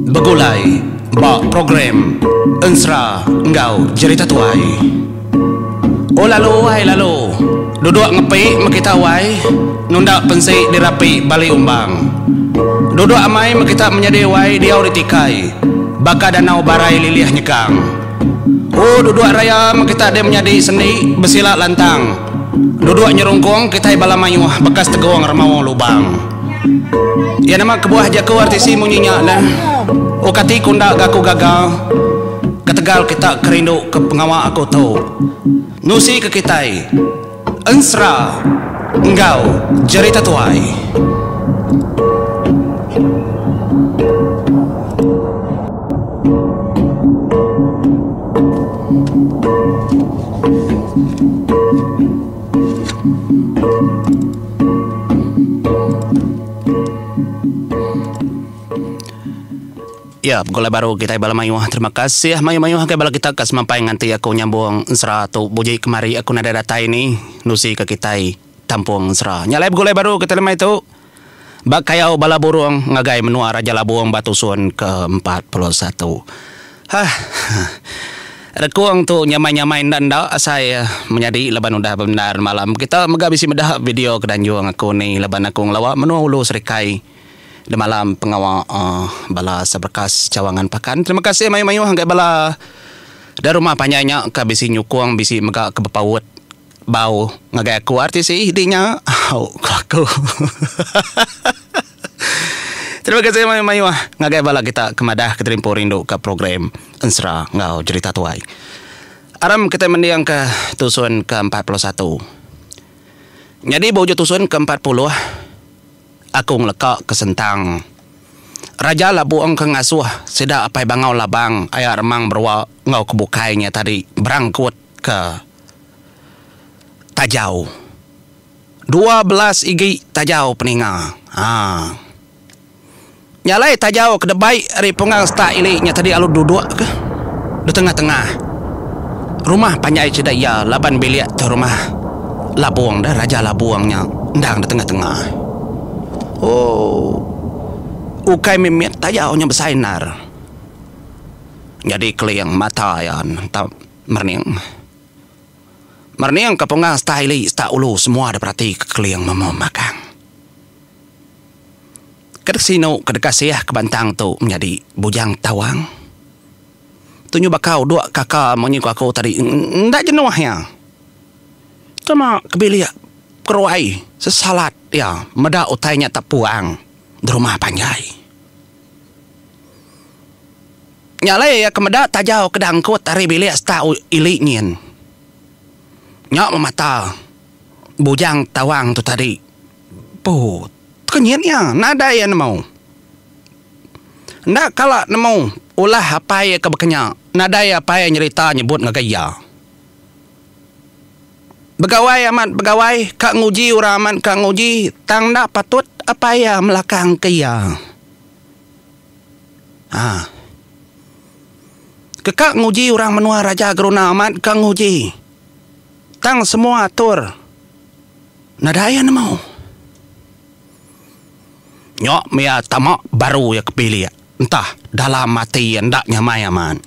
Begulai bak program Ensra Ngau Cerita Tuai. Oh lalu duduk ngepi makita wai, nunda pensi dirapi bali umbang. Duduk amai makita menjadi wai diau ditikai, baka danau barai liliah nyekang. Oh duduk raya makita dia menjadi seni besila lantang. Duduk nyerungkong kita balamayuh bekas tegawang remawang lubang. Ya nama kebuah jaku artisi munyinya lah. O kati kunda gaku gagal, ketegal kita kerindu ke pengawa aku tahu. Nusi ke kitai Ensra Ngau Cerita Tuai. Ya, golai baru kita bala mayuh. Terima kasih mayuh ke bala kita kas mampai nganti aku nyambung Ensra tu bujai kemari aku nada data ini nusi ke kita tampung Ensra. Nyalai golai baru kita lemai tu. Bak kayau bala burung ngagai menua Raja Labuang Batusun ke-41. Hah. Rekuang tu nyamai-nyamai nanda saya menjadi leban udah benar malam. Kita megabisi medah video kedanjuang aku ni leban aku ngelawa menua ulu serikai di malam pengawa bala seberkas cawangan pakan. Terima kasih mayu-mayu hangga bala dari rumah panyanya ka bisi nyukung bisi mega kebepawut bau ngagai aku artis hidinya aku. Terima kasih mayu-mayu ngagai bala kita kemadah keterimpo rindu ke program Ensra Ngau Cerita Tuai. Aram kita mendiang ke tusun ke-41. Jadi bojo tusun ke-40 aku ngelekak ke sentang. Raja Labuang ke ngasuh sida apai bangau labang ayah remang berwa ngau kebukainya tadi berangkut ke Tajau. 12 igi Tajau peninga. Nyalai Tajau ke debai ari pungang sta iliknya tadi alu duduk ke di tengah-tengah. Rumah panjai cedaya laban bilik tu rumah Labuang dah Raja Labuangnya ndang di tengah-tengah. Oh, ukai mimit Tajaunya besainar. Jadi keliang mata yan tak merning. Merning kepungang style sta ulu semua ada perhati keliang mamakang. Kedesino kedekasiah kebantang tu menjadi bujang tawang. Tunyu bakau dua kakak menyiku aku tadi ndak jenuhnya. Cuma kebilia keruai sesalat ya meda utainya tak puang di rumah panjai. Nyalai ya kemeda Tajau kedangkut tari bilik sta iliknyin. Nyak memata bujang tawang tu tadi. Put kenyitnya nada ya nemu. Ndak kala nemu ulah apa ya kebekenya. Nada ya apa ya nyerita nyebut ngagaya. Begawai amat begawai kak nguji uraman kak nguji tang dak patut apa ya melakang kaya. Kekak nguji orang menua Raja Geruna amat kak nguji tang semua atur nadaya nemau. Nyok mia tamak baru ya kepilih entah dalam mati ndak nyamai aman.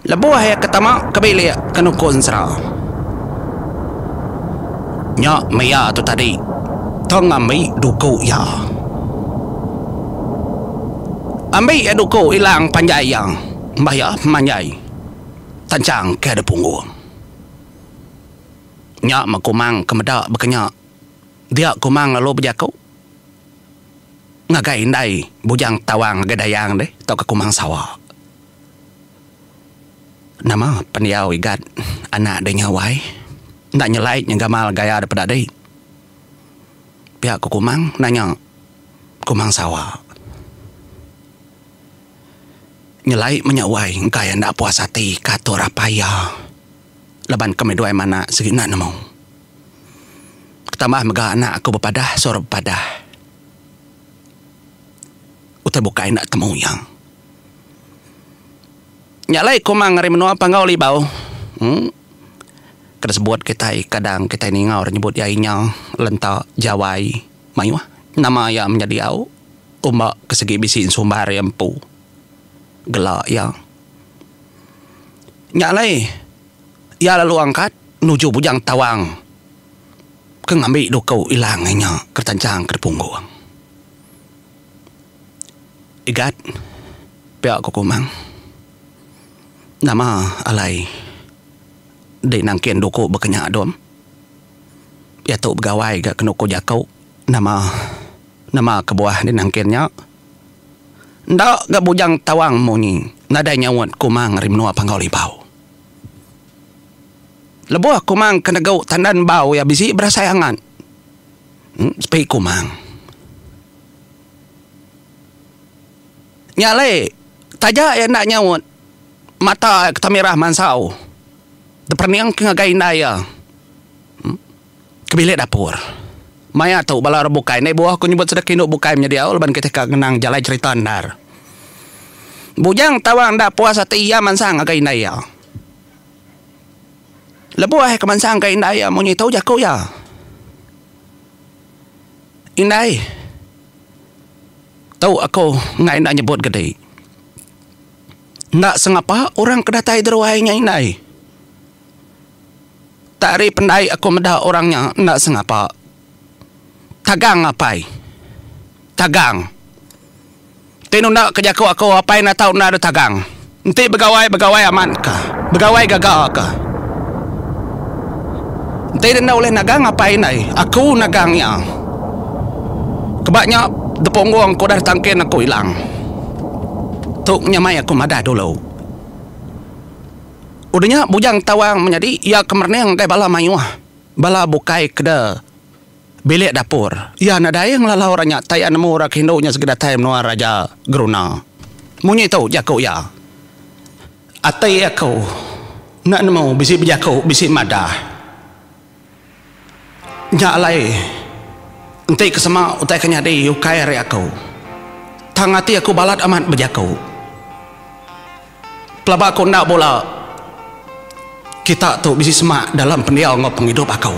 Lebuah ya ketamak kepilih kenukun Ensra. Nyak maya tu tadi tong ambil duku ya. Ambil ya duku hilang panjai yang mbaya manjai tancang ke ada punggung. Nyak makumang kemedak berkenyak dia kumang lalu berjaku ngagai indai bujang tawang gadayang deh tau ke kumang sawah. Nama pendiau igat anak dia nyawai. Ndak nyelai yang gamal gaya daripada deh. Pihak kumang nanya kumang sawah. Nyelai menyawai kaya ndak puas hati kato rapaya. Leban kami dua mana segina nemu. Ketambah mega anak aku berpadah suruh berpadah. Utai bukai nak temu yang. Nyalai kumang ngari menua pangau libau. Kada sebut kita kadang kita ni ngau nyebut yainya lenta jawai mayuah Nama ya menjadi au. Umbak kesegi bisi sumbar yang pu. Gelak ya. Nyalai. Ya lalu angkat. Nuju bujang tawang. Kengambil dokau ilangnya. Kertancang ke punggung. Igat. Pihak kukumang. Nama alai. Di nangkin doko berkenyak dom. Ya tu begawai gak kena ko jakau. Nama kebuah di nangkinnya. Ndak gak bujang tawang moni. Nadai nyawat kumang rimnua panggau libau. Lebuah kumang kena gau tandan bau ya bisi berasayangan. Sepi kumang. Nyale. Tajak ya nak nyawat. Mata ketamirah mansau. Deperniang kengagai naya. Kebilik dapur. Maya tahu bala bukai. Nai buah aku nyebut sedekah induk bukai menjadi awal. Ban kita kenang jalai cerita ndar. Bujang tawang dak puasa tiya mansang agai naya. Lebuah kemansang agai naya. Munyi tahu jakau ya. Indai. Tahu aku ngai nak nyebut gede. Ndak sengapa orang kedatai derwainya indai. Tari pendai aku medah orangnya ndak sengapa. Tagang apai. Tagang. Tino nak kerja aku apai nak tahu nak ada tagang. Nanti begawai aman kah? Begawai gagal kah? Nanti dia oleh nagang apai nai. Aku nagangnya. Kebaknya deponggung aku dah tangkin aku hilang. Tuk nyamai aku madah dulu. Udahnya bujang tawang menjadi ia kemerneng kai bala mayuah. Bala bukai keda bilik dapur. Ya nadayang lalah orangnya tayan nemu rak hindunya segeda tayam nuar raja geruna. Munyi tahu jakau ya. Atai aku nak nemu bisi bejakau bisi madah. Nyalai. Entai kesema utai kenyadi ukai hari aku. Tangati aku balat amat bejakau. Pelaba aku nak bola. Kita tu bisi semak dalam pendiau ngop penghidup aku.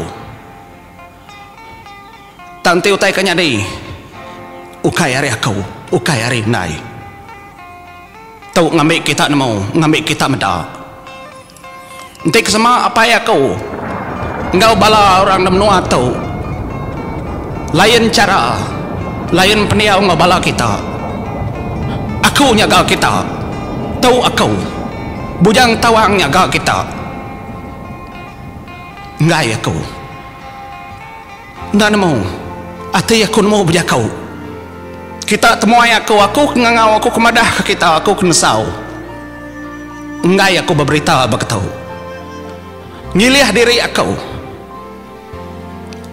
Tanti utai kenyadi. Ukai hari aku. Ukai hari nai. Tahu ngambil kita nemu. Ngambil kita meda. Entai kesema apa ya aku. Engkau bala orang nemnua tu. Lain cara. Lain pendiau ngop bala kita. Aku nyaga kita. Tahu aku. Bujang tawang nyaga kita. Ngai aku. Ndak nemu. Ati aku nemu bejakau. Kita temuai aku. Aku ngangau aku kemadah ke kita. Aku kenesau. Ngai aku berberita berketau. Ngilih diri aku.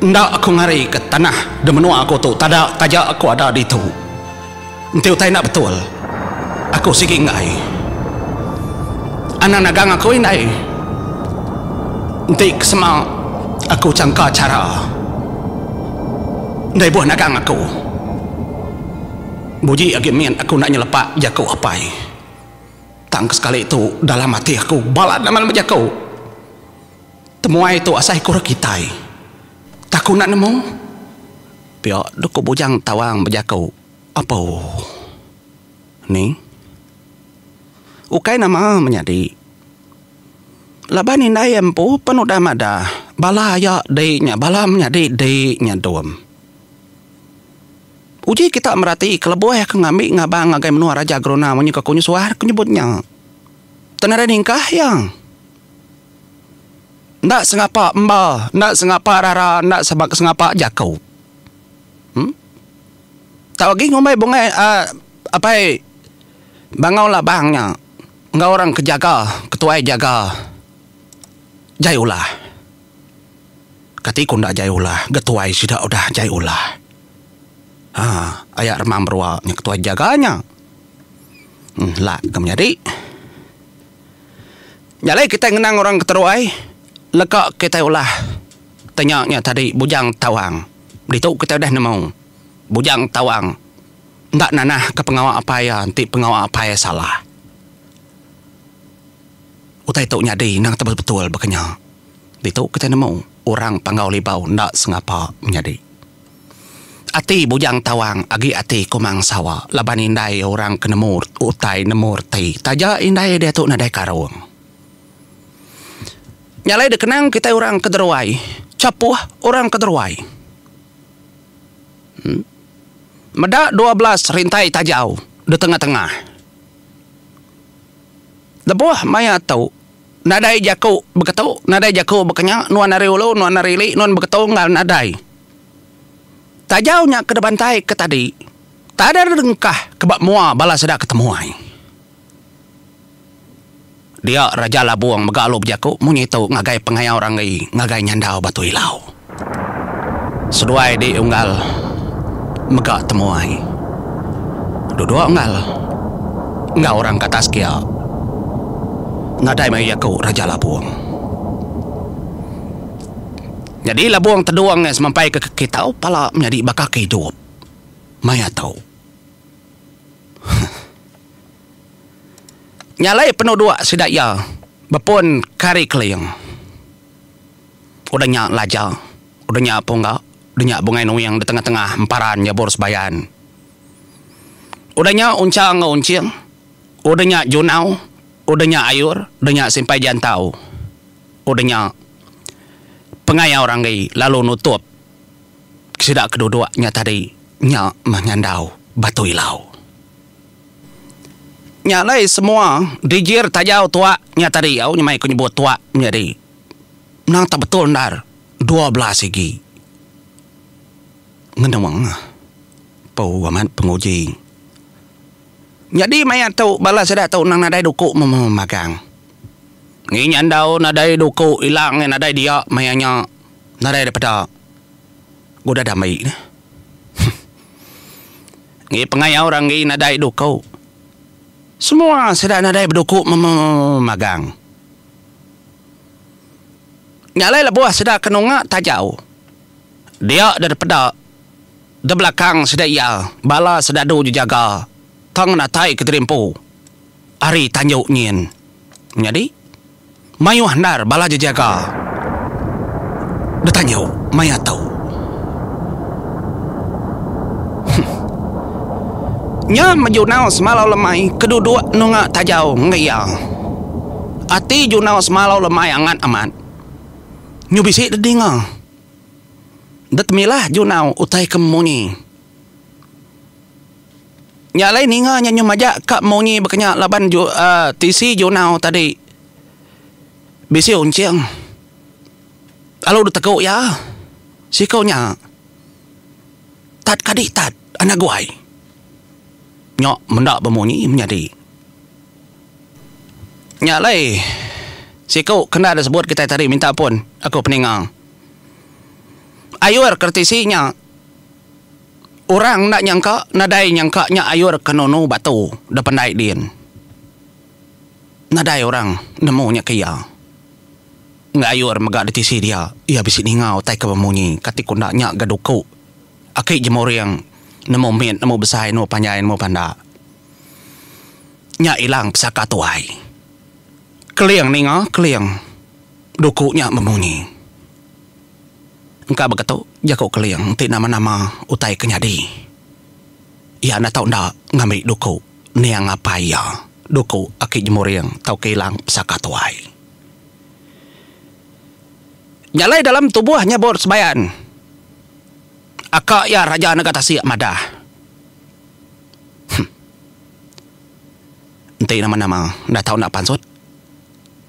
Ndak aku ngari ke tanah. Demenua aku tu. Tada tajak aku ada di tu. Nanti utai nak betul. Aku sigi ngai. Anak nagang aku ini. Nanti kesema aku cangka cara. Ndai buah nagang aku. Buji agimin aku nak nyelepak jakau apai. Tang sekali itu dalam hati aku balat naman bejakau. Temuai itu asai kurang kitai. Takut nak nemu. Piak doko bujang tawang bejakau. Apa? Ni? Ukai nama menjadi. Laban indai empu penuh damada. Bala ya deinya. Bala menjadi deinya dom. Uji kita merhati kelebuah yang ngambil ngabang ngagai menua raja gerona menyuka kunyu suar kenyebutnya. Tenara ningkah yang. Ndak sengapa mbah. Ndak sengapa rara. Ndak sengapa jakau. Tak lagi ngomai bungai. Apa bangau lah bangnya. Enggak orang kejaga, ketua jaga. Jayulah. Katiku ndak jayulah, ketua sudah udah jayulah. Ayat remam berwaknya ketua jaganya. Lah, kemudian nyalai kita ngenang orang keteruai. Lekak kita ulah. Tanyanya tadi bujang tawang. Itu kita udah nemu. Bujang tawang. Ndak nanah ke pengawal apa ya, nanti pengawal apa ya salah. Utai tu nyadi nang betul-betul bekenya. Itu kita nemu orang panggau libau ndak sengapa menyadi. Ati bujang tawang agi ati kumang sawa laban indai orang kenemur utai nemur ti taja indai dia tu nadai karung. Nyalai dekenang kita orang kederwai capuh orang kederwai. Meda 12 rintai tajau di tengah-tengah. Lebuh maya tau nadai jaku begitu nadai jaku bekenya nuan nari ulu nuan nari li nuan begitu ngal nadai. Tajaunya ke depan tai ke tadi. Tak ada dengkah kebak mua bala sedak ketemuai. Dia raja labuang megalu berjaku munyi tu ngagai pengaya orang gai ngagai nyandau batu ilau. Seduai di unggal megak temuai. Dua unggal. Enggak orang kata sekia. Ngadai mai yaku raja labuang. Jadi labuang terduang sampai ke kita pala menjadi bakal hidup. Maya tahu. Nyalai penuh dua sedaya bepun kari keling. Udahnya laja, udahnya punggak, udahnya bungai nuyang di tengah-tengah emparan ya boros bayan. Udahnya uncang uncing, udahnya junau, udahnya ayur, udahnya simpai jantau. Udahnya pengaya orang gay lalu nutup sidak kedua-duanya tadi nya menyandau batu ilau. Nyalai semua dijir tajau tua nya tadi au nyamai ku nyebut tua jadi nang tak betul ndar 12 segi ngendemang pau aman penguji. Jadi maya tau bala sedak tau nang nadai duku memagang. Nyandau nadai duku ilang nadai dia mayanya nadai daripada goda damai. Ngi pengaya orang ngi nadai duku. Semua sedang nadai berduku memagang. Nyalai lah buah sedang kenunga tajau. Dia daripada di belakang sedang ia bala sedang du jaga tang natai keterimpu. Ari tanjuk nyin. Jadi mayu handar bala jaga. Bertanya, maya tahu. Nya majunau semalau lemai kedua nunga tajau ngaya. Ati junau semalau lemai angan aman. Nyubisi dedinga. Detmilah junau utai kemunyi. Nyalai ninga nyanyu majak kak munyi bekenya laban tisi junau tadi. Bisi unciang. Kalau udah teguk ya. Si kau nya. Tat kadik tat. Anak guai. Nyok mendak bemunyi menjadi. Nyalai. Si kau kena ada sebut kita tadi minta pun. Aku peningang. Ayur kertisinya. Orang nak nyangka. Nadai nyangka nya ayur kenonu batu. Depan naik din. Nadai orang. Nemunya kaya. Ngayur megak di tisi dia. Ia bisik ningau tai ke bemunyi. Kati kundaknya gaduku. Akik jemur yang nemu mit, nemu besai, nemu panjai, nemu panda. Nya ilang pesaka tuai. Keliang ninga, keliang. Dukunya bemunyi. Engkau berkata, jago keliang. Ti nama-nama utai kenyadi. Ia nak tahu ndak ngambil duku. Niang apa ya. Duku akik jemur yang tau kehilang pesaka tuai. Nyalai dalam tubuhnya bor sebayan. Akak ya raja negara siap madah. Nanti nama-nama dah tahu nak pansut.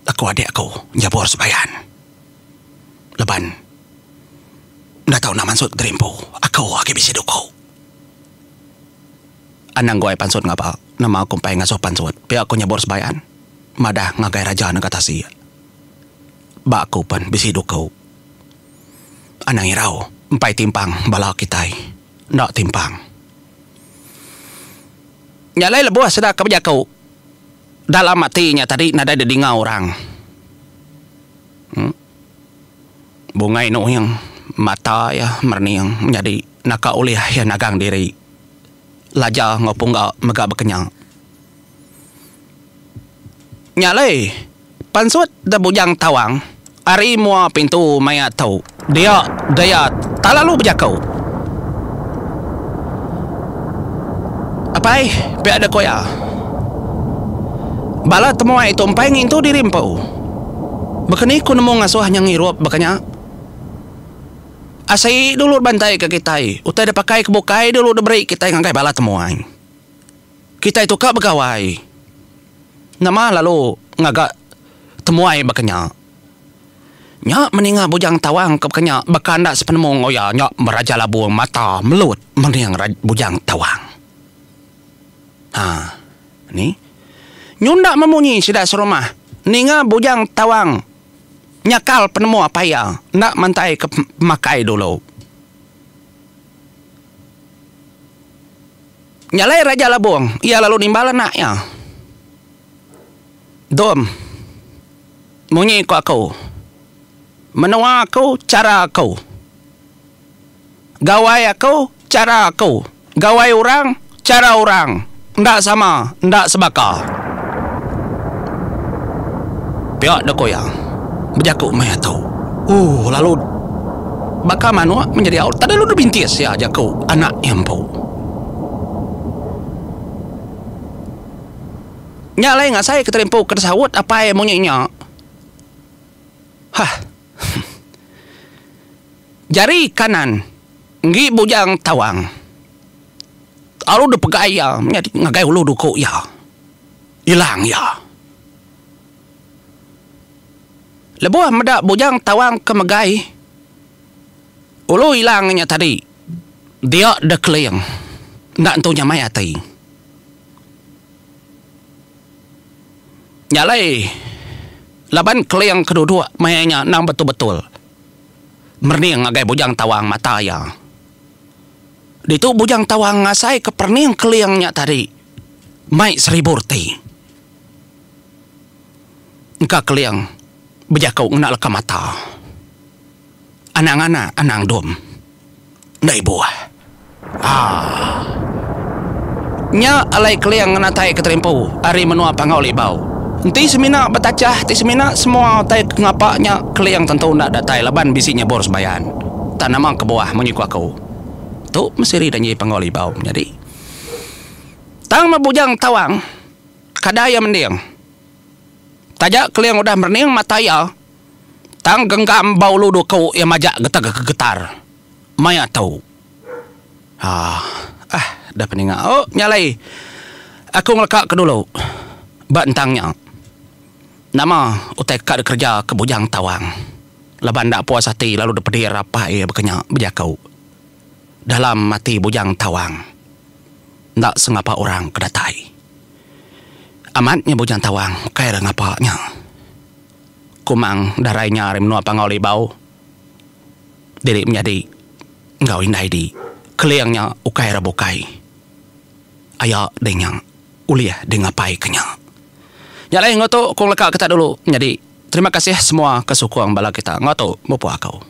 Aku adik aku nyabor sebayan. Leban. Dah tahu nak pansut gerimpu. Aku lagi bisi duku. Anang gue pansut ngapa? Nama aku pengen ngasuh pansut. Pihak aku nyabor sebayan. Madah ngagai raja negara siap. Bak aku pun bisi duku. Anang irau, empai timpang bala kitai. Ndak timpang. Nyalai lebuah sedang kebajakau. Dalam matinya tadi nada dedinga orang. Bungai no yang mata ya merniang menjadi naka ulih ya nagang diri. Laja ngopung gak megak bekenyang. Nyalai pansut da bujang tawang. Ari mua pintu maya tahu. Dia daya tak lalu berjakau. Apai, pe ada koya. Bala temuai itu empai ngintu dirimpau. Bakani ku nemu ngasuh yang ngirup bakanya. Asai dulu bantai ke kita. Utai da pakai kebukai dulu da beri kita ngai bala temuai. Kita itu ka begawai. Nama lalu ngagak temuai bakanya. Nya meninga bujang tawang ke bakanya bakanda sepenemu ngoya nya meraja labuang mata melut meniang bujang tawang. Ni nyunda memunyi sida serumah ninga bujang tawang nyakal penemu apa ya nak mantai ke makai dulu nyalai raja labuang ia lalu nimbalan nak ya dom munyi ku aku menua aku cara aku gawai aku cara aku gawai orang cara orang ndak sama, ndak sebaka. Pihak dah koyang berjakuk maya tau. Lalu baka manua menjadi awal. Tadi lu bintis ya jakuk anak yang pau. Nyalai nggak saya keterimpau kersawut apa yang maunya. Jari kanan ngi bujang tawang. Alu udah pegai ya, ngagai ulu duko ya, hilang ya. Lebuah medak bujang tawang ke megai, ulu hilangnya tadi. Dia dah keleng, ndak entunya maya tadi. Nyalai, laban keleng kedua mayanya nang betul-betul. Merning ngagai bujang tawang mata ya. Di tu bujang tawang ngasai ke perning keliangnya tadi. Mai 1000 reti. Engka keliang bejakau ngenak leka mata. Anang-ana anang dom. Nai buah. Nya alai keliang ngenatai keterimpau. Ari menua pangau libau. Nanti semina betacah, ti semina semua tai ngapaknya keliang tentu nak datai laban bisinya boros bayan. Tanamang ke bawah menyiku aku. Tu mesiri dan jadi pangoli bau. Jadi tang mabujang tawang kadaya mendiang. Tajak keliang udah merning mataya. Tang genggam bau ludu kau yang majak getar. Maya tahu. Dah peninga. Nyalai. Aku ngelekak ke dulu. Bantangnya. Nama utai kak kerja ke bujang tawang. Laban dak puas hati lalu depedir apa ia berkenyak bejakau. Dalam mati bujang tawang ndak sengapa orang kedatai. Amatnya bujang tawang kaya ngapanya. Kumang darainya remnua pangoli bau. Diri menjadi ngau indai di keliangnya ukai rabukai. Ayak denyang uliah dengapai kenyang. Nyalai ngoto kong lekak kita dulu. Jadi terima kasih semua kesukuang bala kita. Ngoto mupu akau.